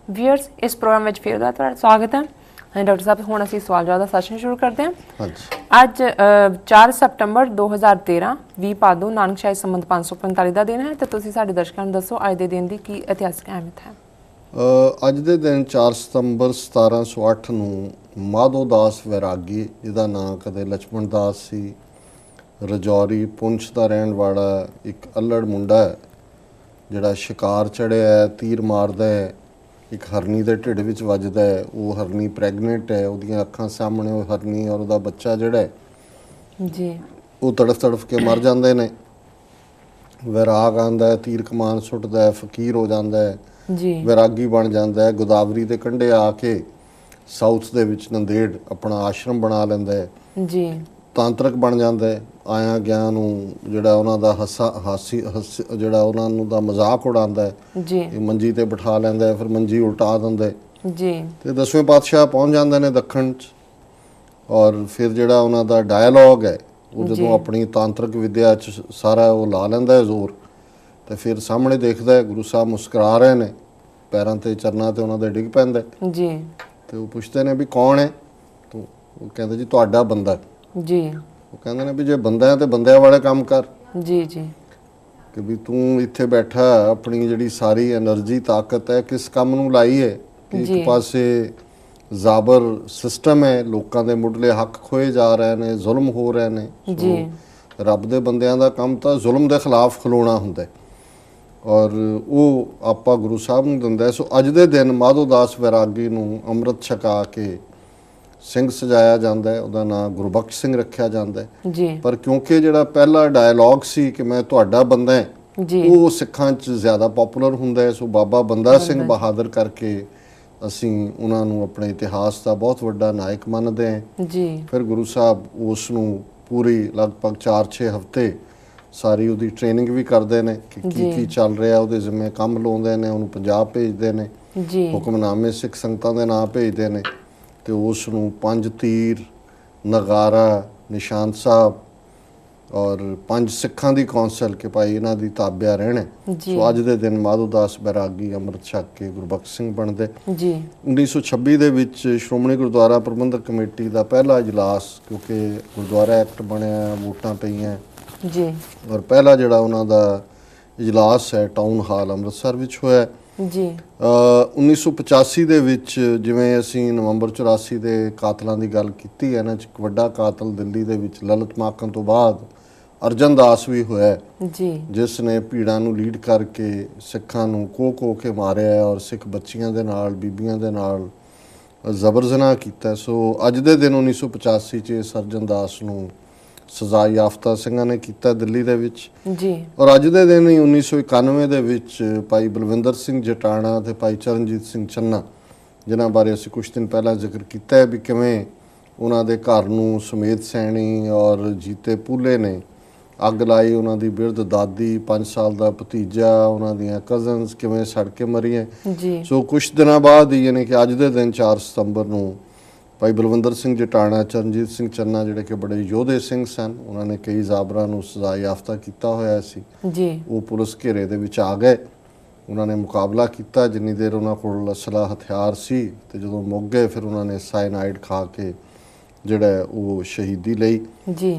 Viewers ਇਸ programme ਵਿੱਚ ਫਿਰ ਦਾ ਤੁਹਾਡਾ ਸਵਾਗਤ ਹੈ। ਡਾਕਟਰ ਸਾਹਿਬ ਹੁਣ ਅਸੀਂ ਸਵਾਲ ਜਵਾਬ ਦਾ ਸੈਸ਼ਨ ਸ਼ੁਰੂ ਕਰਦੇ ਹਾਂ। ਹਾਂਜੀ। ਅੱਜ 4 ਸਤੰਬਰ 2013 20 ਭਾਦੋ ਨਾਨਕਸ਼ਾਹੀ ਸੰਮਤ 545 ਦਾ ਦਿਨ ਹੈ ਤੇ ਤੁਸੀਂ ਸਾਡੇ ਦਰਸ਼ਕਾਂ ਨੂੰ ਦੱਸੋ ਅੱਜ ਦੇ ਦਿਨ ਦੀ ਕੀ ਇਤਿਹਾਸਕ ਅਹਿਮੀਅਤ ਹੈ। ਅੱਜ ਦੇ ਦਿਨ 4 ਸਤੰਬਰ 1708 ਨੂੰ ਮਾਧੋ ਦਾਸ ਵੈਰਾਗੀ, ਜਿਹਦਾ ਨਾਂ ਕਦੇ ਲਛਮਣ ਦਾਸ ਸੀ, ਰਜੌਰੀ ਪੁੰਛ ਦਾ ਰਹਿਣ ਵਾਲਾ ਇੱਕ ਅਲੜ ਮੁੰਡਾ ਹੈ ਜਿਹੜਾ ਸ਼ਿਕਾਰ ਚੜਿਆ ਹੈ, ਤੀਰ ਮਾਰਦਾ ਹੈ, ਇੱਕ ਹਰਨੀ ਦੇ ਢਿੱਡ ਵਿੱਚ ਵੱਜਦਾ ਹੈ। ਉਹ ਹਰਨੀ ਪ੍ਰੈਗਨੈਂਟ ਹੈ, ਉਹਦੀਆਂ ਅੱਖਾਂ ਸਾਹਮਣੇ ਉਹ ਹਰਨੀ ਔਰ ਉਹਦਾ ਬੱਚਾ ਜਿਹੜਾ ਹੈ ਜੀ ਉਹ ਤੜਫ ਤੜਫ ਕੇ ਮਰ ਜਾਂਦੇ ਨੇ। ਵੈਰਾਗ ਆਉਂਦਾ ਹੈ, ਤੀਰ ਕਮਾਨ ਸੁੱਟਦਾ ਹੈ, ਫਕੀਰ ਹੋ ਜਾਂਦਾ ਹੈ, ਜੀ ਵੈਰਾਗੀ ਬਣ ਜਾਂਦਾ ਹੈ। ਗੋਦਾਵਰੀ ਦੇ ਕੰਢੇ ਆ ਕੇ ਸਾਊਥ ਦੇ ਵਿੱਚ ਨੰਦੇੜ ਆਪਣਾ ਆਸ਼ਰਮ ਬਣਾ ਲੈਂਦਾ ਹੈ, ਜੀ ਤਾਂਤਰਿਕ ਬਣ ਜਾਂਦਾ ਹੈ। ਆਇਆ ਗਿਆ ਨੂੰ ਜਿਹੜਾ ਉਹਨਾਂ ਦਾ ਜਿਹੜਾ ਉਹਨਾਂ ਨੂੰ ਦਾ ਮਜ਼ਾਕ ਉਡਾਉਂਦਾ ਹੈ, ਜੀ ਇਹ ਮੰਜੀ ਤੇ ਬਿਠਾ ਲੈਂਦਾ ਹੈ, ਫਿਰ ਮੰਜੀ ਉਲਟਾ ਦਿੰਦਾ ਹੈ ਜੀ ਤੇ 10ਵੇਂ ਪਾਤਸ਼ਾਹ ਪਹੁੰਚ ਜਾਂਦੇ ਨੇ ਦੱਖਣ 'ਚ। ਔਰ ਫਿਰ ਜਿਹੜਾ ਉਹਨਾਂ ਦਾ ਡਾਇਲੋਗ ਹੈ ਉਹ ਜਦੋਂ ਆਪਣੀ ਤਾਂਤਰਿਕ ਵਿਦਿਆ 'ਚ ਸਾਰਾ ਉਹ ਲਾ ਲੈਂਦਾ ਹੈ ਜ਼ੋਰ, ਤੇ ਫਿਰ ਸਾਹਮਣੇ ਦੇਖਦਾ ਹੈ ਗੁਰੂ ਸਾਹਿਬ ਮੁਸਕਰਾ ਰਹੇ ਨੇ, ਪੈਰਾਂ ਤੇ ਚਰਨਾਂ ਤੇ ਉਹਨਾਂ ਦੇ ਡਿੱਗ ਪੈਂਦਾ ਜੀ ਤੇ ਉਹ ਪੁੱਛਦੇ ਨੇ ਵੀ ਕੌਣ ਹੈ ਤੂੰ? ਉਹ ਕਹਿੰਦੇ ਜੀ ਤੁਹਾਡਾ ਬੰਦਾ। ਜੀ ਉਹ ਕਹਿੰਦੇ ਨੇ ਵੀ ਜੇ ਬੰਦਾ ਹੈ ਤੇ ਬੰਦਿਆਂ ਵਾਲੇ ਕੰਮ ਕਰ, ਜੀ ਜੀ ਕਿ ਵੀ ਤੂੰ ਇੱਥੇ ਬੈਠਾ ਆਪਣੀ ਜਿਹੜੀ ਸਾਰੀ એનર્ਜੀ ਤਾਕਤ ਹੈ ਕਿਸ ਕੰਮ ਨੂੰ ਲਾਈ ਹੈ? ਕਿ ਇੱਕ ਪਾਸੇ ਜ਼ਾਬਰ ਸਿਸਟਮ ਹੈ, ਲੋਕਾਂ ਦੇ ਮੁੱਢਲੇ ਹੱਕ ਖੋਏ ਜਾ ਰਹੇ ਨੇ, ਜ਼ੁਲਮ ਹੋ ਰਹੇ ਨੇ। ਜੀ ਰੱਬ ਦੇ ਬੰਦਿਆਂ ਦਾ ਕੰਮ ਤਾਂ ਜ਼ੁਲਮ ਦੇ ਖਿਲਾਫ ਖਲੋਣਾ ਹੁੰਦਾ ਹੈ ਔਰ ਉਹ ਆਪਾਂ ਗੁਰੂ ਸਾਹਿਬ ਨੂੰ ਦਿੰਦਾ। ਸੋ ਅੱਜ ਦੇ ਦਿਨ ਮਾਧੋ ਦਾਸ ਵੈਰਾਗੀ ਨੂੰ ਅੰਮ੍ਰਿਤ ਛਕਾ ਕੇ ਸਿੰਘ ਸਜਾਇਆ ਜਾਂਦਾ ਹੈ, ਉਹਦਾ ਨਾਂ ਗੁਰਬਖਸ਼ ਸਿੰਘ ਰੱਖਿਆ ਜਾਂਦਾ ਹੈ। ਜੀ ਪਰ ਕਿਉਂਕਿ ਜਿਹੜਾ ਪਹਿਲਾ ਡਾਇਲੋਗ ਸੀ ਕਿ ਮੈਂ ਤੁਹਾਡਾ ਬੰਦਾ ਹਾਂ, ਜੀ ਉਹ ਸਿੱਖਾਂ 'ਚ ਜ਼ਿਆਦਾ ਪਪੂਲਰ ਹੁੰਦਾ ਹੈ। ਸੋ ਬਾਬਾ ਬੰਦਾ ਸਿੰਘ ਬਹਾਦਰ ਕਰਕੇ ਅਸੀਂ ਉਹਨਾਂ ਨੂੰ ਆਪਣੇ ਇਤਿਹਾਸ ਦਾ ਬਹੁਤ ਵੱਡਾ ਨਾਇਕ ਮੰਨਦੇ ਹਾਂ। ਜੀ ਫਿਰ ਗੁਰੂ ਸਾਹਿਬ ਉਸ ਨੂੰ ਪੂਰੀ ਲਗਭਗ 4-6 ਹਫ਼ਤੇ ਸਾਰੀ ਉਹਦੀ ਟ੍ਰੇਨਿੰਗ ਵੀ ਕਰਦੇ ਨੇ ਕਿ ਕੀ ਚੱਲ ਰਿਹਾ, ਉਹਦੇ ਜ਼ਿੰਮੇ ਕੰਮ ਲਾਉਂਦੇ ਨੇ, ਉਹਨੂੰ ਪੰਜਾਬ ਭੇਜਦੇ ਨੇ, ਜੀ ਹੁਕਮਨਾਮੇ ਸਿੱਖ ਸੰਗਤਾਂ ਦੇ ਨਾਂ ਭੇਜਦੇ ਨੇ ਤੇ ਉਸ ਨੂੰ 5 ਤੀਰ, ਨਗਾਰਾ, ਨਿਸ਼ਾਨ ਸਾਹਿਬ ਔਰ 5 ਸਿੱਖਾਂ ਦੀ ਕੌਂਸਲ ਕਿ ਭਾਈ ਇਹਨਾਂ ਦੀ ਤਾਬਿਆ ਰਹਿਣਾ। ਸੋ ਅੱਜ ਦੇ ਦਿਨ ਮਾਧੋ ਦਾਸ ਬੈਰਾਗੀ ਅੰਮ੍ਰਿਤ ਛਕ ਕੇ ਗੁਰਬਖਸ਼ ਸਿੰਘ ਬਣਦੇ। ਜੀ 1926 ਦੇ ਵਿੱਚ ਸ਼੍ਰੋਮਣੀ ਗੁਰਦੁਆਰਾ ਪ੍ਰਬੰਧਕ ਕਮੇਟੀ ਦਾ ਪਹਿਲਾ ਇਜਲਾਸ, ਕਿਉਂਕਿ ਗੁਰਦੁਆਰਾ ਐਕਟ ਬਣਿਆ, ਵੋਟਾਂ ਪਈਆਂ ਜੀ ਔਰ ਪਹਿਲਾ ਜਿਹੜਾ ਉਹਨਾਂ ਦਾ ਇਜਲਾਸ ਹੈ ਟਾਊਨ ਹਾਲ ਅੰਮ੍ਰਿਤਸਰ ਵਿੱਚ ਹੋਇਆ। ਜੀ 1985 ਦੇ ਵਿੱਚ ਜਿਵੇਂ ਅਸੀਂ ਨਵੰਬਰ 84 ਦੇ ਕਾਤਲਾਂ ਦੀ ਗੱਲ ਕੀਤੀ ਹੈ ਨਾ, ਇੱਕ ਵੱਡਾ ਕਾਤਲ ਦਿੱਲੀ ਦੇ ਵਿੱਚ ਲਲਿਤ ਮਾਖਨ ਤੋਂ ਬਾਅਦ ਅਰਜਨ ਦਾਸ ਵੀ ਹੋਇਆ, ਜੀ ਜਿਸ ਨੇ ਭੀੜਾਂ ਨੂੰ ਲੀਡ ਕਰਕੇ ਸਿੱਖਾਂ ਨੂੰ ਕੋਹ ਕੇ ਮਾਰਿਆ ਔਰ ਸਿੱਖ ਬੱਚੀਆਂ ਦੇ ਨਾਲ, ਬੀਬੀਆਂ ਦੇ ਨਾਲ ਜ਼ਬਰ ਜ਼ਨਾ ਕੀਤਾ। ਸੋ ਅੱਜ ਦੇ ਦਿਨ 1985 'ਚ ਅਰਜਨ ਦਾਸ ਨੂੰ ਸਜ਼ਾ ਯਾਫਤਾ ਸਿੰਘਾਂ ਨੇ ਕੀਤਾ ਦਿੱਲੀ ਦੇ ਵਿੱਚ। ਜੀ ਔਰ ਅੱਜ ਦੇ ਦਿਨ ਹੀ 1991 ਦੇ ਵਿੱਚ ਭਾਈ ਬਲਵਿੰਦਰ ਸਿੰਘ ਜਟਾਣਾ ਤੇ ਭਾਈ ਚਰਨਜੀਤ ਸਿੰਘ ਚੰਨਾ, ਜਿਨ੍ਹਾਂ ਬਾਰੇ ਅਸੀਂ ਕੁਝ ਦਿਨ ਪਹਿਲਾਂ ਜ਼ਿਕਰ ਕੀਤਾ ਹੈ ਵੀ ਕਿਵੇਂ ਉਹਨਾਂ ਦੇ ਘਰ ਨੂੰ ਸੁਮੇਧ ਸੈਣੀ ਔਰ ਜੀਤੇ ਪੂਲੇ ਨੇ ਅੱਗ ਲਾਈ, ਉਹਨਾਂ ਦੀ ਬਿਰਧ ਦਾਦੀ, 5 ਸਾਲ ਦਾ ਭਤੀਜਾ, ਉਹਨਾਂ ਦੀਆਂ ਕਜ਼ਨਸ ਕਿਵੇਂ ਸੜ ਕੇ ਮਰੀਆਂ। ਜੀ ਸੋ ਕੁਝ ਦਿਨਾਂ ਬਾਅਦ ਹੀ ਯਾਨੀ ਕਿ ਅੱਜ ਦੇ ਦਿਨ 4 ਸਤੰਬਰ ਨੂੰ ਭਾਈ ਬਲਵਿੰਦਰ ਸਿੰਘ ਜਟਾਣਾ, ਚਰਨਜੀਤ ਸਿੰਘ ਚੰਨਾ ਜਿਹੜੇ ਕਿ ਬੜੇ ਯੋਧੇ ਸਿੰਘ ਸਨ, ਉਹਨਾਂ ਨੇ ਕਈ ਜ਼ਾਬਰਾਂ ਨੂੰ ਸਜ਼ਾ ਯਾਫਤਾ ਕੀਤਾ ਹੋਇਆ ਸੀ। ਜੀ ਉਹ ਪੁਲਿਸ ਘੇਰੇ ਦੇ ਵਿੱਚ ਆ ਗਏ, ਉਹਨਾਂ ਨੇ ਮੁਕਾਬਲਾ ਕੀਤਾ ਜਿੰਨੀ ਦੇਰ ਉਹਨਾਂ ਕੋਲ ਅਸਲਾ ਹਥਿਆਰ ਸੀ, ਤੇ ਜਦੋਂ ਮੁੱਕ ਗਏ ਫਿਰ ਉਹਨਾਂ ਨੇ ਸਾਇਨਾਈਡ ਖਾ ਕੇ ਜਿਹੜਾ ਉਹ ਸ਼ਹੀਦੀ ਲਈ। ਜੀ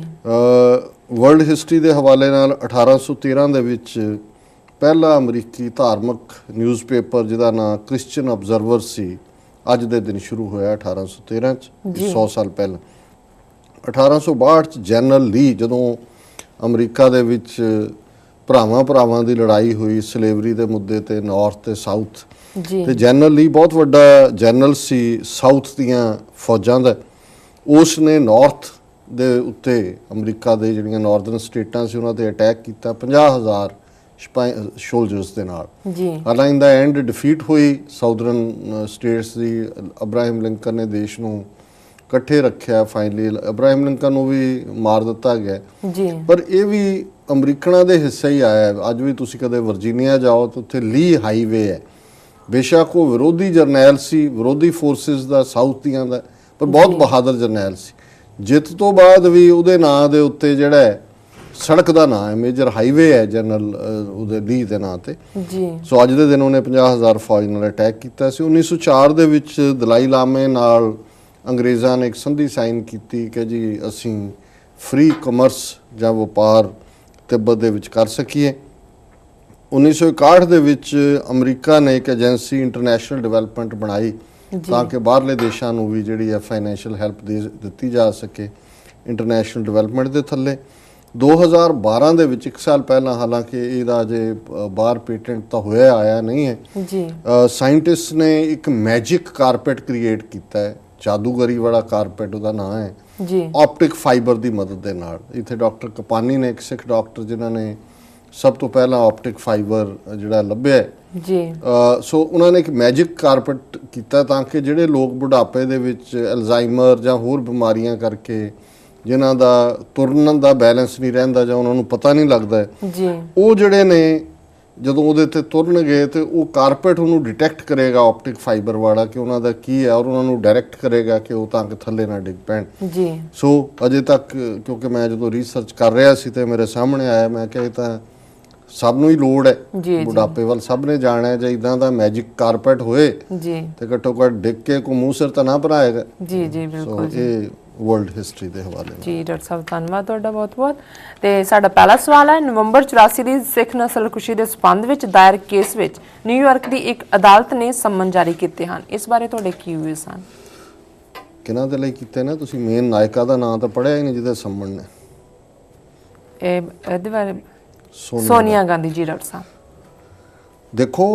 ਵਰਲਡ ਹਿਸਟਰੀ ਦੇ ਹਵਾਲੇ ਨਾਲ 1813 ਦੇ ਵਿੱਚ ਪਹਿਲਾ ਅਮਰੀਕੀ ਧਾਰਮਿਕ ਨਿਊਜ਼ਪੇਪਰ ਜਿਹਦਾ ਨਾਂ ਕ੍ਰਿਸਚੀਅਨ ਅਬਜ਼ਰਵਰ ਸੀ, ਅੱਜ ਦੇ ਦਿਨ ਸ਼ੁਰੂ ਹੋਇਆ 1813 'ਚ, 100 ਸਾਲ ਪਹਿਲਾਂ। 1862 'ਚ ਜਨਰਲ ਲੀ, ਜਦੋਂ ਅਮਰੀਕਾ ਦੇ ਵਿੱਚ ਭਰਾਵਾਂ ਦੀ ਲੜਾਈ ਹੋਈ ਸਲੇਵਰੀ ਦੇ ਮੁੱਦੇ ਤੇ, ਨਾਰਥ ਤੇ ਸਾਊਥ, ਤੇ ਜਨਰਲ ਲੀ ਬਹੁਤ ਵੱਡਾ ਜਨਰਲ ਸੀ ਸਾਊਥ ਦੀਆਂ ਫੌਜਾਂ ਦਾ। ਉਸ ਨੇ ਨਾਰਥ ਦੇ ਉੱਤੇ ਅਮਰੀਕਾ ਦੇ ਜਿਹੜੀਆਂ ਨਾਰਦਰਨ ਸਟੇਟਾਂ ਸੀ ਉਹਨਾਂ ਤੇ ਅਟੈਕ ਕੀਤਾ 50,000 ਸੋਲਜਰਸ ਦੇ ਨਾਲ। ਹਾਲਾਂਕਿ ਇਨ ਦਾ ਐਂਡ ਡਿਫੀਟ ਹੋਈ ਸਾਊਦਰਨ ਸਟੇਟਸ ਦੀ। ਅਬਰਾਹਮ ਲਿੰਕਨ ਨੇ ਦੇਸ਼ ਨੂੰ ਇਕੱਠੇ ਰੱਖਿਆ, ਫਾਈਨਲੀ ਅਬਰਾਹਮ ਲਿੰਕਨ ਨੂੰ ਵੀ ਮਾਰ ਦਿੱਤਾ ਗਿਆ। ਪਰ ਇਹ ਵੀ ਅਮਰੀਕਨਾਂ ਦੇ ਹਿੱਸੇ ਹੀ ਆਇਆ। ਅੱਜ ਵੀ ਤੁਸੀਂ ਕਦੇ ਵਰਜੀਨੀਆ ਜਾਓ ਤਾਂ ਉੱਥੇ ਲੀ ਹਾਈਵੇ ਹੈ, ਬੇਸ਼ੱਕ ਉਹ ਵਿਰੋਧੀ ਜਰਨੈਲ ਸੀ, ਵਿਰੋਧੀ ਫੋਰਸਿਸ ਦਾ ਸਾਊਥ ਦੀਆਂ ਦਾ, ਪਰ ਬਹੁਤ ਬਹਾਦਰ ਜਰਨੈਲ ਸੀ। ਜਿੱਤ ਤੋਂ ਬਾਅਦ ਵੀ ਉਹਦੇ ਨਾਂ ਦੇ ਉੱਤੇ ਜਿਹੜਾ ਸੜਕ ਦਾ ਨਾਂ ਹੈ, ਮੇਜਰ ਹਾਈਵੇ ਹੈ ਜਨਰਲ ਉਹਦੇ ਲੀ ਦੇ ਨਾਂ ਤੇ। ਜੀ ਸੋ ਅੱਜ ਦੇ ਦਿਨ ਉਹਨੇ 50,000 ਫੌਜ ਨਾਲ ਅਟੈਕ ਕੀਤਾ ਸੀ। 1904 ਦੇ ਵਿੱਚ ਦਲਾਈ ਲਾਮੇ ਨਾਲ ਅੰਗਰੇਜ਼ਾਂ ਨੇ ਇੱਕ ਸੰਧੀ ਸਾਈਨ ਕੀਤੀ ਕਿ ਜੀ ਅਸੀਂ ਫ੍ਰੀ ਕਮਰਸ ਜਾਂ ਵਪਾਰ ਤਿੱਬਤ ਦੇ ਵਿੱਚ ਕਰ ਸਕੀਏ। 1961 ਦੇ ਵਿੱਚ ਅਮਰੀਕਾ ਨੇ ਇੱਕ ਏਜੰਸੀ ਇੰਟਰਨੈਸ਼ਨਲ ਡਿਵੈਲਪਮੈਂਟ ਬਣਾਈ ਤਾਂ ਕਿ ਬਾਹਰਲੇ ਦੇਸ਼ਾਂ ਨੂੰ ਵੀ ਜਿਹੜੀ ਹੈ ਫਾਈਨੈਂਸ਼ੀਅਲ ਹੈਲਪ ਦਿੱਤੀ ਜਾ ਸਕੇ ਇੰਟਰਨੈਸ਼ਨਲ ਡਿਵੈਲਪਮੈਂਟ ਦੇ ਥੱਲੇ। 2012 ਦੇ ਵਿੱਚ, 1 ਸਾਲ ਪਹਿਲਾਂ, ਹਾਲਾਂਕਿ ਇਹਦਾ ਅਜੇ ਬਾਹਰ ਪੇਟੈਂਟ ਤਾਂ ਹੋਇਆ ਆਇਆ ਨਹੀਂ ਹੈ, ਜੀ ਸਾਇੰਟਿਸਟ ਨੇ ਇੱਕ ਮੈਜਿਕ ਕਾਰਪੈਟ ਕ੍ਰੀਏਟ ਕੀਤਾ ਹੈ, ਜਾਦੂਗਰੀ ਵਾਲਾ ਕਾਰਪੈਟ ਉਹਦਾ ਨਾਂ ਹੈ, ਜੀ ਆਪਟਿਕ ਫਾਈਬਰ ਦੀ ਮਦਦ ਦੇ ਨਾਲ। ਇੱਥੇ ਡਾਕਟਰ ਕਪਾਨੀ ਨੇ, ਇੱਕ ਸਿੱਖ ਡਾਕਟਰ ਜਿਨ੍ਹਾਂ ਨੇ ਸਭ ਤੋਂ ਪਹਿਲਾਂ ਆਪਟਿਕ ਫਾਈਬਰ ਜਿਹੜਾ ਲੱਭਿਆ ਜੀ ਸੋ ਉਹਨਾਂ ਨੇ ਇੱਕ ਮੈਜਿਕ ਕਾਰਪੈਟ ਕੀਤਾ ਤਾਂ ਕਿ ਜਿਹੜੇ ਲੋਕ ਬੁਢਾਪੇ ਦੇ ਵਿੱਚ ਅਲਜ਼ਾਈਮਰ ਜਾਂ ਹੋਰ ਬਿਮਾਰੀਆਂ ਕਰਕੇ ਜਿਨ੍ਹਾਂ ਦਾ ਤੁਰਨ ਦਾ ਬੈਲੈਂਸ ਨਹੀਂ ਰਹਿੰਦਾ ਜਾਂ ਉਹਨਾਂ ਨੂੰ ਪਤਾ ਨਹੀਂ ਲੱਗਦਾ ਜੀ, ਉਹ ਜਿਹੜੇ ਨੇ ਜਦੋਂ ਉਹਦੇ ਤੇ ਤੁਰਨਗੇ ਤੇ ਉਹ ਕਾਰਪੈਟ ਉਹਨੂੰ ਡਿਟੈਕਟ ਕਰੇਗਾ ਆਪਟਿਕ ਫਾਈਬਰ ਵਾਲਾ ਕਿ ਉਹਨਾਂ ਦਾ ਕੀ ਹੈ, ਔਰ ਉਹਨਾਂ ਨੂੰ ਡਾਇਰੈਕਟ ਕਰੇਗਾ ਕਿ ਉਹ ਤਾਂ ਕਿ ਥੱਲੇ ਨਾ ਡਿੱਗ ਪੈਣ। ਜੀ ਸੋ ਅਜੇ ਤੱਕ ਕਿਉਂਕਿ ਮੈਂ ਜਦੋਂ ਰਿਸਰਚ ਕਰ ਰਿਹਾ ਸੀ ਤੇ ਮੇਰੇ ਸਾਹਮਣੇ ਆਇਆ, ਮੈਂ ਕਿਹਾ ਇਹ ਤਾਂ ਸਭ ਨੂੰ ਹੀ ਲੋੜ ਹੈ, ਬੁਢਾਪੇ ਵੱਲ ਸਭ ਨੇ ਜਾਣਾ ਹੈ। ਜੇ ਇਦਾਂ ਦਾ ਮੈਜਿਕ ਕਾਰਪੈਟ ਹੋਏ ਜੀ ਤੇ ਘੱਟੋ ਘੱਟ ਡਿੱਗ ਕੇ ਕੋ ਮੂੰਹ ਸਿਰ ਤਾਂ ਨਾ ਭਰਾਏਗਾ। ਜੀ ਜੀ ਬਿਲਕੁਲ ਸੋ ਇਹ ਵਰਲਡ ਹਿਸਟਰੀ ਦੇ ਹਵਾਲੇ ਨਾਲ। ਜੀ ਡਾਕਟਰ ਸਾਹਿਬ ਧੰਨਵਾਦ ਤੁਹਾਡਾ ਬਹੁਤ-ਬਹੁਤ। ਤੇ ਸਾਡਾ ਪਹਿਲਾ ਸਵਾਲ ਹੈ, ਨਵੰਬਰ 84 ਦੀ ਸਿੱਖ ਨਸਲਕੁਸ਼ੀ ਦੇ ਸੰਬੰਧ ਵਿੱਚ ਦਾਇਰ ਕੇਸ ਵਿੱਚ ਨਿਊਯਾਰਕ ਦੀ ਇੱਕ ਅਦਾਲਤ ਨੇ ਸੰਮਨ ਜਾਰੀ ਕੀਤੇ ਹਨ। ਇਸ ਬਾਰੇ ਤੁਹਾਡੇ ਕੀ ਵਿਊਜ਼ ਹਨ? ਕਿਹਨਾਂ ਦੇ ਲਈ ਕੀਤੇ ਨੇ? ਤੁਸੀਂ ਮੇਨ ਨਾਇਕਾ ਦਾ ਨਾਮ ਤਾਂ ਪੜਿਆ ਹੀ ਨਹੀਂ ਜਿਹਦੇ ਸੰਮਨ ਨੇ। ਇਹਦੇ ਬਾਰੇ ਸੋਨੀਆ ਗਾਂਧੀ ਜੀ। ਡਾਕਟਰ ਸਾਹਿਬ ਦੇਖੋ,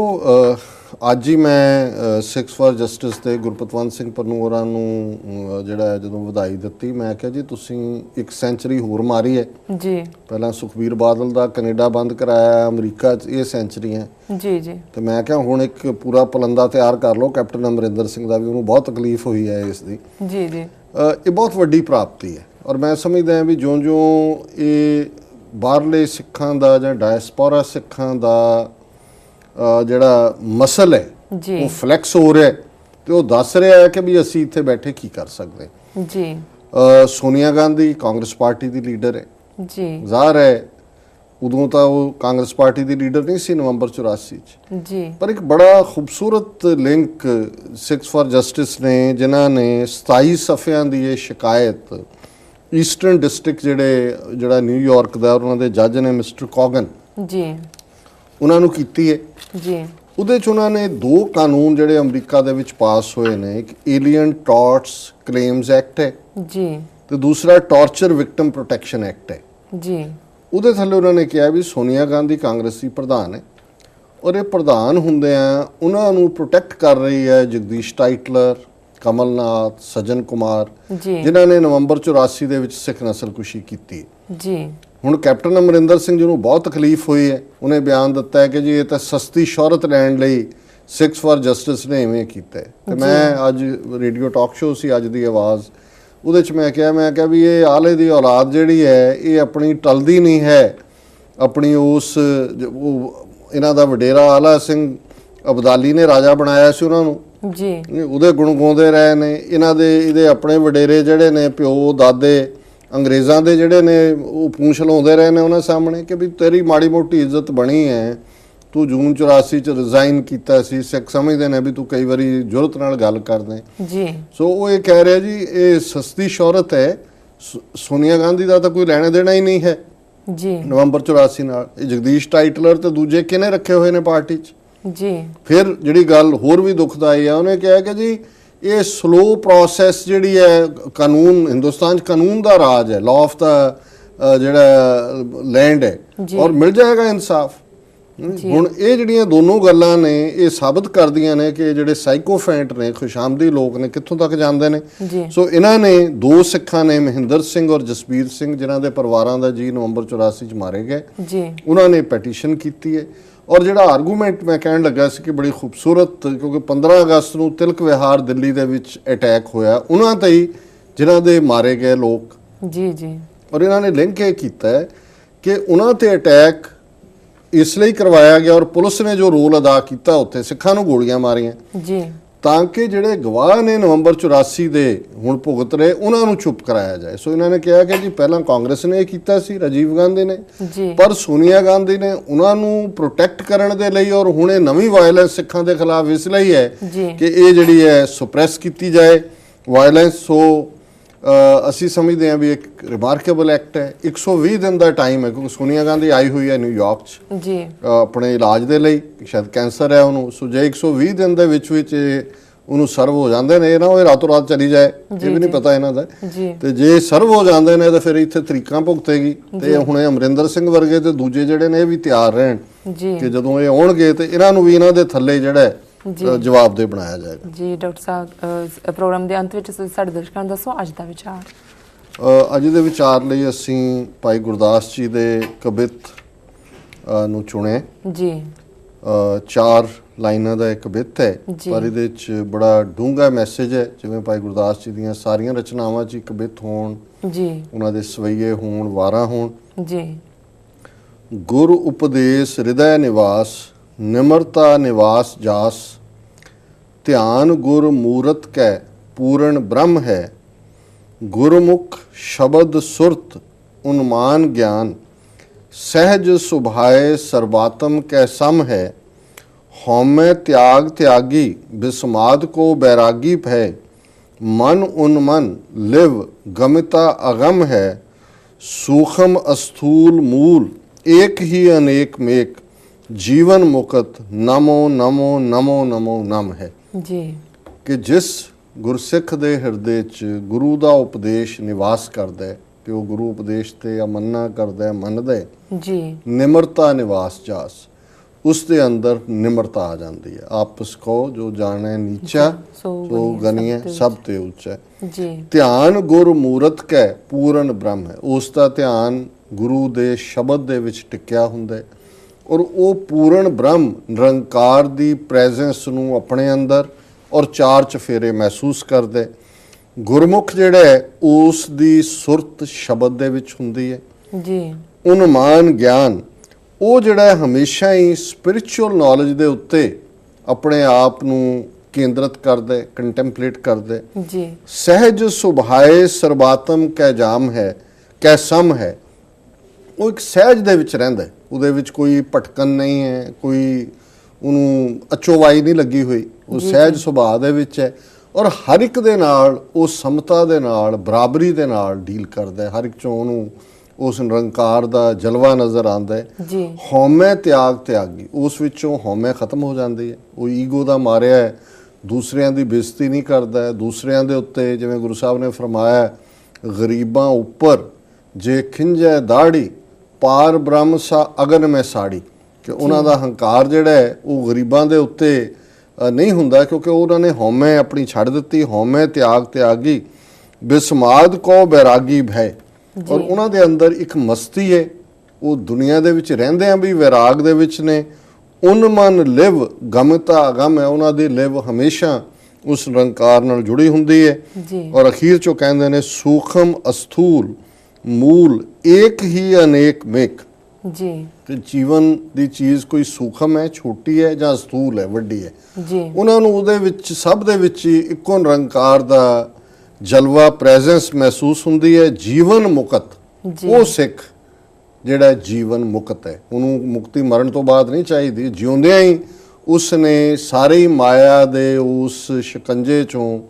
ਅੱਜ ਹੀ ਮੈਂ ਸਿੱਖਸ ਫਾਰ ਜਸਟਿਸ ਤੇ ਗੁਰਪਤਵੰਤ ਸਿੰਘ ਪੰਨੂ ਹੋਰਾਂ ਨੂੰ ਜਿਹੜਾ ਜਦੋਂ ਵਧਾਈ ਦਿੱਤੀ, ਮੈਂ ਕਿਹਾ ਜੀ ਤੁਸੀਂ 1 ਸੈਂਚਰੀ ਹੋਰ ਮਾਰੀ ਹੈ। ਜੀ ਪਹਿਲਾਂ ਸੁਖਬੀਰ ਬਾਦਲ ਦਾ ਕੈਨੇਡਾ ਬੰਦ ਕਰਾਇਆ, ਅਮਰੀਕਾ 'ਚ ਇਹ ਸੈਂਚਰੀ ਹੈ। ਜੀ ਜੀ ਤੇ ਮੈਂ ਕਿਹਾ ਹੁਣ ਇੱਕ ਪੂਰਾ ਪਲੰਦਾ ਤਿਆਰ ਕਰ ਲਓ ਕੈਪਟਨ ਅਮਰਿੰਦਰ ਸਿੰਘ ਦਾ ਵੀ, ਉਹਨੂੰ ਬਹੁਤ ਤਕਲੀਫ ਹੋਈ ਹੈ ਇਸ ਦੀ। ਜੀ ਜੀ ਇਹ ਬਹੁਤ ਵੱਡੀ ਪ੍ਰਾਪਤੀ ਹੈ ਔਰ ਮੈਂ ਸਮਝਦਾ ਹਾਂ ਵੀ ਜਿਉਂ-ਜਿਉਂ ਇਹ ਬਾਹਰਲੇ ਸਿੱਖਾਂ ਦਾ ਜਾਂ ਡਾਇਸਪੋਰਾ ਸਿੱਖਾਂ ਦਾ ਜਿਹੜਾ ਮਸਲ ਹੈ ਉਹ ਫਲੈਕਸ ਹੋ ਰਿਹਾ ਤੇ ਉਹ ਦੱਸ ਰਿਹਾ ਹੈ ਕਿ ਵੀ ਅਸੀਂ ਇੱਥੇ ਬੈਠੇ ਕੀ ਕਰ ਸਕਦੇ। ਜੀ ਸੋਨੀਆ ਗਾਂਧੀ ਕਾਂਗਰਸ ਪਾਰਟੀ ਦੀ ਲੀਡਰ ਹੈ। ਜੀ ਜ਼ਾਹਰ ਹੈ ਉਦੋਂ ਤਾਂ ਉਹ ਕਾਂਗਰਸ ਪਾਰਟੀ ਦੀ ਲੀਡਰ ਨਹੀਂ ਸੀ ਨਵੰਬਰ 84 'ਚ, ਜੀ ਪਰ ਇੱਕ ਬੜਾ ਖੂਬਸੂਰਤ ਲਿੰਕ ਸਿੱਖਸ ਫਾਰ ਜਸਟਿਸ ਨੇ, ਜਿਨ੍ਹਾਂ ਨੇ 27 ਸਫ਼ਿਆਂ ਦੀ ਇਹ ਸ਼ਿਕਾਇਤ ਈਸਟਰਨ ਡਿਸਟ੍ਰਿਕਟ ਜਿਹੜਾ ਨਿਊਯਾਰਕ ਦਾ, ਉਹਨਾਂ ਦੇ ਜੱਜ ਨੇ ਮਿਸਟਰ ਕੋਗਨ, ਜੀ ਉਹਨਾਂ ਨੂੰ ਕੀਤੀ ਹੈ। ਜੀ ਉਹਦੇ 'ਚ ਉਹਨਾਂ ਨੇ 2 ਕਾਨੂੰਨ ਜਿਹੜੇ ਅਮਰੀਕਾ ਦੇ ਵਿੱਚ ਪਾਸ ਹੋਏ ਨੇ, ਇੱਕ ਏਲੀਅਨ ਟਾਰਟਸ ਕਲੇਮਸ ਐਕਟ ਹੈ ਜੀ ਤੇ ਦੂਸਰਾ ਟਾਰਚਰ ਵਿਕਟਮ ਪ੍ਰੋਟੈਕਸ਼ਨ ਐਕਟ ਹੈ। ਜੀ ਉਹਦੇ ਥੱਲੇ ਉਹਨਾਂ ਨੇ ਕਿਹਾ ਵੀ ਸੋਨੀਆ ਗਾਂਧੀ ਕਾਂਗਰਸੀ ਪ੍ਰਧਾਨ ਹੈ ਔਰ ਇਹ ਪ੍ਰਧਾਨ ਹੁੰਦਿਆਂ ਉਹਨਾਂ ਨੂੰ ਪ੍ਰੋਟੈਕਟ ਕਰ ਰਹੀ ਹੈ ਜਗਦੀਸ਼ ਟਾਈਟਲਰ, ਕਮਲਨਾਥ, ਸਜਨ ਕੁਮਾਰ, ਜਿਨ੍ਹਾਂ ਨੇ ਨਵੰਬਰ 84 ਦੇ ਵਿੱਚ ਸਿੱਖ ਨਸਲਕੁਸ਼ੀ ਕੀਤੀ। ਜੀ ਹੁਣ ਕੈਪਟਨ ਅਮਰਿੰਦਰ ਸਿੰਘ ਜੀ ਨੂੰ ਬਹੁਤ ਤਕਲੀਫ ਹੋਈ ਹੈ, ਉਹਨੇ ਬਿਆਨ ਦਿੱਤਾ ਹੈ ਕਿ ਜੀ ਇਹ ਤਾਂ ਸਸਤੀ ਸ਼ੋਹਰਤ ਲੈਣ ਲਈ ਸਿੱਖਸ ਫਾਰ ਜਸਟਿਸ ਨੇ ਇਵੇਂ ਕੀਤਾ ਹੈ। ਤੇ ਮੈਂ ਅੱਜ ਰੇਡੀਓ ਟਾਕ ਸ਼ੋਅ ਸੀ ਅੱਜ ਦੀ ਆਵਾਜ਼, ਉਹਦੇ 'ਚ ਮੈਂ ਕਿਹਾ ਵੀ ਇਹ ਆਲੇ ਦੀ ਔਲਾਦ ਜਿਹੜੀ ਹੈ ਇਹ ਆਪਣੀ ਟਲਦੀ ਨਹੀਂ ਹੈ, ਆਪਣੀ ਉਸ ਇਹਨਾਂ ਦਾ ਵਡੇਰਾ ਆਲਾ ਸਿੰਘ ਅਬਦਾਲੀ ਨੇ ਰਾਜਾ ਬਣਾਇਆ ਸੀ ਉਹਨਾਂ ਨੂੰ, ਜੀ ਉਹਦੇ ਗੁਣ ਗਾਉਂਦੇ ਰਹੇ ਨੇ। ਇਹਦੇ ਆਪਣੇ ਵਡੇਰੇ ਜਿਹੜੇ ਨੇ, ਪਿਓ ਦਾਦੇ ਅੰਗਰੇਜ਼ਾਂ ਦੇ ਜਿਹੜੇ ਨੇ, ਉਹ ਪੂੰਛ ਲਾਉਂਦੇ ਰਹੇ ਨੇ ਉਹਨਾਂ ਸਾਹਮਣੇ ਕਿ ਵੀ ਤੇਰੀ ਮਾੜੀ ਮੋਟੀ ਇੱਜ਼ਤ ਬਣੀ ਹੈ, ਤੂੰ ਜੂਨ 84 'ਚ ਰਿਜ਼ਾਈਨ ਕੀਤਾ ਸੀ, ਸਿੱਖ ਸਮਝਦੇ ਨੇ ਵੀ ਤੂੰ ਕਈ ਵਾਰੀ ਜੁਰਤ ਨਾਲ ਗੱਲ ਕਰਦੇ ਜੀ। ਸੋ ਉਹ ਇਹ ਕਹਿ ਰਿਹਾ ਜੀ ਇਹ ਸਸਤੀ ਸ਼ੋਹਰਤ ਹੈ, ਸੋਨੀਆ ਗਾਂਧੀ ਦਾ ਤਾਂ ਕੋਈ ਲੈਣਾ ਦੇਣਾ ਹੀ ਨਹੀਂ ਹੈ ਜੀ ਨਵੰਬਰ 84 ਨਾਲ। ਇਹ ਜਗਦੀਸ਼ ਟਾਈਟਲਰ ਤੇ ਦੂਜੇ ਕਿਹਨੇ ਰੱਖੇ ਹੋਏ ਨੇ ਪਾਰਟੀ 'ਚ ਜੀ। ਫਿਰ ਜਿਹੜੀ ਗੱਲ ਹੋਰ ਵੀ ਦੁਖਦਾਈ ਆ, ਉਹਨੇ ਕਿਹਾ ਕਿ ਜੀ ਇਹ ਸਲੋ ਪ੍ਰੋਸੈਸ ਜਿਹੜੀ ਹੈ, ਕਾਨੂੰਨ ਹਿੰਦੁਸਤਾਨ 'ਚ ਕਾਨੂੰਨ ਦਾ ਰਾਜ ਹੈ, ਲਾਅ ਆਫ ਦਾ ਜਿਹੜਾ ਲੈਂਡ ਹੈ ਔਰ ਮਿਲ ਜਾਏਗਾ ਇਨਸਾਫ। ਹੁਣ ਇਹ ਜਿਹੜੀਆਂ ਦੋਨੋਂ ਗੱਲਾਂ ਨੇ ਇਹ ਸਾਬਤ ਕਰਦੀਆਂ ਨੇ ਕਿ ਜਿਹੜੇ ਸਾਈਕੋਫੈਂਟ ਨੇ, ਖੁਸ਼ਾਮਦੀ ਲੋਕ ਨੇ, ਕਿੱਥੋਂ ਤੱਕ ਜਾਂਦੇ ਨੇ। ਸੋ ਇਹਨਾਂ ਨੇ 2 ਸਿੱਖਾਂ ਨੇ, ਮਹਿੰਦਰ ਸਿੰਘ ਔਰ ਜਸਬੀਰ ਸਿੰਘ, ਜਿਨ੍ਹਾਂ ਦੇ ਪਰਿਵਾਰਾਂ ਦਾ ਜੀ ਨਵੰਬਰ 84 'ਚ ਮਾਰੇ ਗਏ, ਉਹਨਾਂ ਨੇ ਪੈਟੀਸ਼ਨ ਕੀਤੀ ਹੈ। ਔਰ ਜਿਹੜਾ ਆਰਗੂਮੈਂਟ ਮੈਂ ਕਹਿਣ ਲੱਗਾ ਸੀ ਕਿ ਬੜੀ ਖੂਬਸੂਰਤ, ਕਿਉਂਕਿ 15 ਅਗਸਤ ਨੂੰ ਤਿਲਕ ਵਿਹਾਰ ਦਿੱਲੀ ਦੇ ਵਿੱਚ ਅਟੈਕ ਹੋਇਆ, ਉਹਨਾਂ ਤੇ ਹੀ ਜਿਨ੍ਹਾਂ ਦੇ ਮਾਰੇ ਗਏ ਲੋਕ ਜੀ ਜੀ। ਔਰ ਇਹਨਾਂ ਨੇ ਲਿੰਕ ਇਹ ਕੀਤਾ ਹੈ ਕਿ ਉਹਨਾਂ ਤੇ ਅਟੈਕ ਇਸ ਲਈ ਕਰਵਾਇਆ ਗਿਆ ਔਰ ਪੁਲਿਸ ਨੇ ਜੋ ਰੋਲ ਅਦਾ ਕੀਤਾ, ਉੱਥੇ ਸਿੱਖਾਂ ਨੂੰ ਗੋਲੀਆਂ ਮਾਰੀਆਂ ਜੀ, ਤਾਂ ਕਿ ਜਿਹੜੇ ਗਵਾਹ ਨੇ ਨਵੰਬਰ 84 ਦੇ ਹੁਣ ਭੁਗਤ ਰਹੇ ਉਹਨਾਂ ਨੂੰ ਚੁੱਪ ਕਰਾਇਆ ਜਾਏ। ਸੋ ਇਹਨਾਂ ਨੇ ਕਿਹਾ ਕਿ ਜੀ ਪਹਿਲਾਂ ਕਾਂਗਰਸ ਨੇ ਇਹ ਕੀਤਾ ਸੀ, ਰਾਜੀਵ ਗਾਂਧੀ ਨੇ, ਜੀ ਪਰ ਸੋਨੀਆ ਗਾਂਧੀ ਨੇ ਉਹਨਾਂ ਨੂੰ ਪ੍ਰੋਟੈਕਟ ਕਰਨ ਦੇ ਲਈ ਔਰ ਹੁਣ ਇਹ ਨਵੀਂ ਵਾਇਲੈਂਸ ਸਿੱਖਾਂ ਦੇ ਖਿਲਾਫ ਇਸ ਲਈ ਹੈ ਜੀ ਕਿ ਇਹ ਜਿਹੜੀ ਹੈ ਸੁਪਰੈਸ ਕੀਤੀ ਜਾਏ ਵਾਇਲੈਂਸ। ਸੋ ਅਸੀਂ ਸਮਝਦੇ ਹਾਂ ਵੀ ਇੱਕ ਰਿਮਾਰਕੇਬਲ ਐਕਟ ਹੈ। 120 ਦਿਨ ਦਾ ਟਾਈਮ ਹੈ, ਕਿਉਂਕਿ ਸੋਨੀਆ ਗਾਂਧੀ ਆਈ ਹੋਈ ਹੈ ਨਿਊਯਾਰਕ 'ਚ ਜੀ ਆਪਣੇ ਇਲਾਜ ਦੇ ਲਈ, ਸ਼ਾਇਦ ਕੈਂਸਰ ਹੈ ਉਹਨੂੰ। ਸੋ ਜੇ 120 ਦਿਨ ਦੇ ਵਿੱਚ ਉਹਨੂੰ ਸਰਵ ਹੋ ਜਾਂਦੇ ਨੇ, ਇਹ ਨਾ ਉਹ ਰਾਤੋਂ ਰਾਤ ਚਲੀ ਜਾਏ, ਇਹ ਵੀ ਨਹੀਂ ਪਤਾ ਇਹਨਾਂ ਦਾ। ਜੀ ਤੇ ਜੇ ਸਰਵ ਹੋ ਜਾਂਦੇ ਨੇ ਤਾਂ ਫਿਰ ਇੱਥੇ ਤਰੀਕਾਂ ਭੁਗਤੇਗੀ। ਤੇ ਹੁਣ ਇਹ ਅਮਰਿੰਦਰ ਸਿੰਘ ਵਰਗੇ ਤੇ ਦੂਜੇ ਜਿਹੜੇ ਨੇ ਇਹ ਵੀ ਤਿਆਰ ਰਹਿਣ ਜੀ ਕਿ ਜਦੋਂ ਇਹ ਆਉਣਗੇ ਤੇ ਇਹਨਾਂ ਨੂੰ ਵੀ ਇਹਨਾਂ ਦੇ ਥੱਲੇ ਜਿਹੜਾ ਹੈ ਜਵਾਬਦੇਹ ਬਣਾਇਆ ਜਾਏਗਾ। ਜੀ ਡਾਕਟਰ ਸਾਹਿਬ, ਪ੍ਰੋਗਰਾਮ ਦੇ ਅੰਤ ਵਿੱਚ ਤੁਸੀਂ ਸਾਡੇ ਦਰਸ਼ਕਾਂ ਨੂੰ ਦੱਸੋ ਅੱਜ ਦਾ ਵਿਚਾਰ। ਅੱਜ ਦੇ ਵਿਚਾਰ ਲਈ ਅਸੀਂ ਭਾਈ ਗੁਰਦਾਸ ਜੀ ਦੇ ਕਵਿਤ ਨੂੰ ਚੁਣਿਆ। ਜੀ 4 ਲਾਈਨਾਂ ਦਾ ਇੱਕ ਕਵਿਤ ਹੈ, ਜੀ। ਪਰ ਇਹਦੇ 'ਚ ਬੜਾ ਡੂੰਘਾ ਮੈਸੇਜ ਹੈ। ਜਿਵੇਂ ਭਾਈ ਗੁਰਦਾਸ ਜੀ ਦੀਆਂ ਸਾਰੀਆਂ ਰਚਨਾਵਾਂ 'ਚ ਇੱਕ ਕਵਿਤ ਹੋਣ, ਜੀ ਉਹਨਾਂ ਦੇ ਸਵਈਏ ਹੋਣ, ਵਾਰਾਂ ਹੋਣ। ਜੀ ਗੁਰ ਉਪਦੇਸ਼ ਹਿਰਦੈ ਨਿਵਾਸ, ਨਿਮਰਤਾ ਨਿਵਾਸ ਜਾਸ, ਧਿਆਨ ਗੁਰ ਮੂਰਤ ਕੈ ਪੂਰਨ ਬ੍ਰਹਮ ਹੈ, ਗੁਰਮੁਖ ਸ਼ਬਦ ਸੁਰਤ ਉਨਮਾਨ ਗਿਆਨ, सहज सुभाए सर्वात्म कै सम है, हौमे त्याग त्यागी बिस्माद को बैरागी भय, मन उन्मन लिव गमिता अगम है, सूक्ष्म अस्थूल मूल एक ही अनेक मेक, जीवन मुकत नमो नमो नमो नमो नम है। जी कि जिस गुरसिख दे हिरदे च गुरु दा उपदेश निवास करदा है, कि वो गुरु उपदेश ते अमन्ना करदा है, मनदा है, जी निमरता निवास जास, उसके अंदर निमरता आ जाती है। आपस को जो जाने नीचा सो सो गनिए सब ते ऊंचा। जी ध्यान गुर मूरत कै पूर्ण ब्रह्म है, उसका ध्यान गुरु दे शब्द दे विच टिकिया हुंदा है और वो पूर्ण ब्रह्म निरंकार दी प्रेजेंस नूं अपने अंदर और 4 चफेरे महसूस करदा है। गुरमुख जिहड़ा है उस दी सुरत शब्द दे विच हुंदी है। जी उन्मान ज्ञान ਉਹ ਜਿਹੜਾ ਹੈ ਹਮੇਸ਼ਾ ਹੀ ਸਪਿਰਿਚੁਅਲ ਨੌਲੇਜ ਦੇ ਉੱਤੇ ਆਪਣੇ ਆਪ ਨੂੰ ਕੇਂਦਰਿਤ ਕਰਦਾ ਹੈ, ਕੰਟੈਂਪਲੇਟ ਕਰਦਾ ਹੈ। ਜੀ ਸਹਿਜ ਸੁਭਾਏ ਸਰਬਾਤਮ ਕੈ ਜਾਮ ਹੈ, ਕੈ ਸਮ ਹੈ, ਉਹ ਇੱਕ ਸਹਿਜ ਦੇ ਵਿੱਚ ਰਹਿੰਦਾ ਹੈ, ਉਹਦੇ ਵਿੱਚ ਕੋਈ ਭਟਕਣ ਨਹੀਂ ਹੈ, ਕੋਈ ਉਹਨੂੰ ਅਚੋਵਾਈ ਨਹੀਂ ਲੱਗੀ ਹੋਈ, ਉਹ ਸਹਿਜ ਸੁਭਾਅ ਦੇ ਵਿੱਚ ਹੈ ਔਰ ਹਰ ਇੱਕ ਦੇ ਨਾਲ ਉਹ ਸਮਤਾ ਦੇ ਨਾਲ, ਬਰਾਬਰੀ ਦੇ ਨਾਲ ਡੀਲ ਕਰਦਾ ਹੈ। ਹਰ ਇੱਕ ਚੋਂ ਉਹਨੂੰ ਉਸ ਨਿਰੰਕਾਰ ਦਾ ਜਲਵਾ ਨਜ਼ਰ ਆਉਂਦਾ ਹੈ। ਜੀ ਹਉਮੈ ਤਿਆਗ ਤਿਆਗੀ, ਉਸ ਵਿੱਚੋਂ ਹਉਮੈ ਖਤਮ ਹੋ ਜਾਂਦੀ ਹੈ। ਉਹ ਈਗੋ ਦਾ ਮਾਰਿਆ ਹੈ, ਦੂਸਰਿਆਂ ਦੀ ਬੇਇੱਜ਼ਤੀ ਨਹੀਂ ਕਰਦਾ ਹੈ, ਦੂਸਰਿਆਂ ਦੇ ਉੱਤੇ ਜਿਵੇਂ ਗੁਰੂ ਸਾਹਿਬ ਨੇ ਫਰਮਾਇਆ, ਗਰੀਬਾਂ ਉੱਪਰ ਜੇ ਖਿੰਜੈ ਦਾੜੀ, ਪਾਰ ਬ੍ਰਹਮ ਸਾ ਅਗਨ ਮੈਂ ਸਾੜੀ, ਕਿ ਉਹਨਾਂ ਦਾ ਹੰਕਾਰ ਜਿਹੜਾ ਹੈ ਉਹ ਗਰੀਬਾਂ ਦੇ ਉੱਤੇ ਨਹੀਂ ਹੁੰਦਾ, ਕਿਉਂਕਿ ਉਹਨਾਂ ਨੇ ਹਉਮੈ ਆਪਣੀ ਛੱਡ ਦਿੱਤੀ। ਹਉਮੈ ਤਿਆਗ ਤਿਆਗੀ ਬਿਸਮਾਦ ਕੋ ਬੈਰਾਗੀ ਭੈ, ਔਰ ਉਹਨਾਂ ਦੇ ਅੰਦਰ ਇੱਕ ਮਸਤੀ ਹੈ, ਉਹ ਦੁਨੀਆ ਦੇ ਵਿੱਚ ਰਹਿੰਦੇ ਆ ਵੀ ਵੈਰਾਗ ਦੇ ਵਿੱਚ ਨੇ। ਉਨਮਨ ਲਿਵ ਗਮਤਾ ਅਗਮ ਹੈ, ਉਹਨਾਂ ਦੀ ਲਿਵ ਹਮੇਸ਼ਾ ਉਸ ਨਿਰੰਕਾਰ ਨਾਲ ਜੁੜੀ ਹੁੰਦੀ ਹੈ। ਜੀ ਔਰ ਅਖੀਰ ਚੋਂ ਕਹਿੰਦੇ ਨੇ ਸੂਖਮ ਅਸਥੂਲ ਮੂਲ ਏਕ ਹੀ ਅਨੇਕ ਮੇਕ, ਜੀ ਕਿ ਜੀਵਨ ਦੀ ਚੀਜ਼ ਕੋਈ ਸੂਖਮ ਹੈ, ਛੋਟੀ ਹੈ, ਜਾਂ ਅਸਥੂਲ ਹੈ, ਵੱਡੀ ਹੈ। ਜੀ ਉਹਨਾਂ ਨੂੰ ਉਹਦੇ ਵਿੱਚ ਸਭ ਦੇ ਵਿੱਚ ਹੀ ਇੱਕੋ ਨਿਰੰਕਾਰ ਦਾ ਜਲਵਾ ਪ੍ਰੈਜ਼ੈਂਸ ਮਹਿਸੂਸ ਹੁੰਦੀ ਹੈ। ਜੀਵਨ ਮੁਕਤ, ਉਹ ਸਿੱਖ ਜਿਹੜਾ ਜੀਵਨ ਮੁਕਤ ਹੈ, ਉਹਨੂੰ ਮੁਕਤੀ ਮਰਨ ਤੋਂ ਬਾਅਦ ਨਹੀਂ ਚਾਹੀਦੀ, ਜਿਉਂਦਿਆਂ ਹੀ ਉਸ ਨੇ ਸਾਰੀ ਮਾਇਆ ਦੇ ਉਸ ਸ਼ਿਕੰਜੇ ਚੋਂ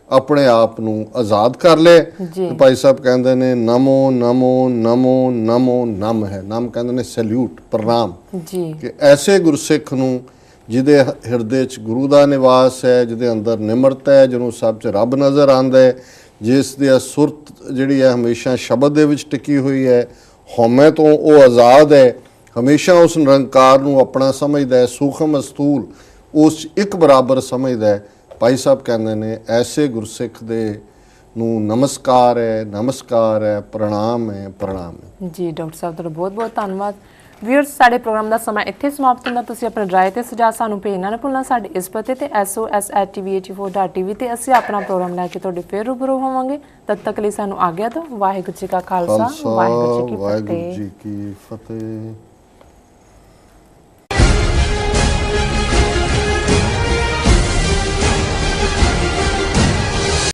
ਆਪਣੇ ਆਪ ਨੂੰ ਆਜ਼ਾਦ ਕਰ ਲਿਆ। ਤੇ ਭਾਈ ਸਾਹਿਬ ਕਹਿੰਦੇ ਨੇ ਨਮੋ ਨਮੋ ਨਮੋ ਨਮੋ ਨਮ ਹੈ, ਨਮ ਕਹਿੰਦੇ ਨੇ ਸੈਲੂਟ, ਪ੍ਰਣਾਮ, ਜੀ ਕਿ ਐਸੇ ਗੁਰਸਿੱਖ ਨੂੰ ਜਿਹਦੇ ਹਿਰਦੇ 'ਚ ਗੁਰੂ ਦਾ ਨਿਵਾਸ ਹੈ, ਜਿਹਦੇ ਅੰਦਰ ਨਿਮਰਤਾ ਹੈ, ਜਿਹਨੂੰ ਸਭ 'ਚ ਰੱਬ ਨਜ਼ਰ ਆਉਂਦਾ ਹੈ, ਜਿਸ ਦੀ ਸੁਰਤ ਜਿਹੜੀ ਹੈ ਹਮੇਸ਼ਾ ਸ਼ਬਦ ਦੇ ਵਿੱਚ ਟਿਕੀ ਹੋਈ ਹੈ, ਹਉਮੈ ਤੋਂ ਉਹ ਆਜ਼ਾਦ ਹੈ, ਹਮੇਸ਼ਾ ਉਸ ਨਿਰੰਕਾਰ ਨੂੰ ਆਪਣਾ ਸਮਝਦਾ ਹੈ, ਸੂਖਮ ਅਸਤੂਲ ਉਸ ਇੱਕ ਬਰਾਬਰ ਸਮਝਦਾ ਹੈ। ਭਾਈ ਸਾਹਿਬ ਕਹਿੰਦੇ ਨੇ ਐਸੇ ਗੁਰਸਿੱਖ ਦੇ ਨੂੰ ਨਮਸਕਾਰ ਹੈ, ਨਮਸਕਾਰ ਹੈ, ਪ੍ਰਣਾਮ ਹੈ, ਪ੍ਰਣਾਮ ਹੈ। ਜੀ ਡਾਕਟਰ ਸਾਹਿਬ ਤੁਹਾਡਾ ਬਹੁਤ ਬਹੁਤ ਧੰਨਵਾਦ। ਵੀਅਰਸ, ਸਾਡੇ ਪ੍ਰੋਗਰਾਮ ਦਾ ਸਮਾਂ ਇੱਥੇ ਸਮਾਪਤ ਹੁੰਦਾ। ਤੁਸੀਂ ਆਪਣੇ ਰਾਏ ਤੇ ਸੁਝਾਅ ਸਾਨੂੰ ਭੇਜਣਾ ਨਾ ਭੁੱਲਣਾ ਸਾਡੇ ਇਸ ਪਤੇ ਤੇ sos@tv84.tv ਤੇ ਅਸੀਂ ਆਪਣਾ ਪ੍ਰੋਗਰਾਮ ਲੈ ਕੇ ਤੁਹਾਡੇ ਫੇਰ ਰੂਬਰੂ ਹੋਵਾਂਗੇ। ਤਦ ਤੱਕ ਲਈ ਸਾਨੂੰ ਆਗਿਆ ਦਿਓ। ਵਾਹਿਗੁਰੂ ਜੀ ਕਾ ਖਾਲਸਾ, ਵਾਹਿਗੁਰੂ ਜੀ ਕੀ ਫਤਿਹ।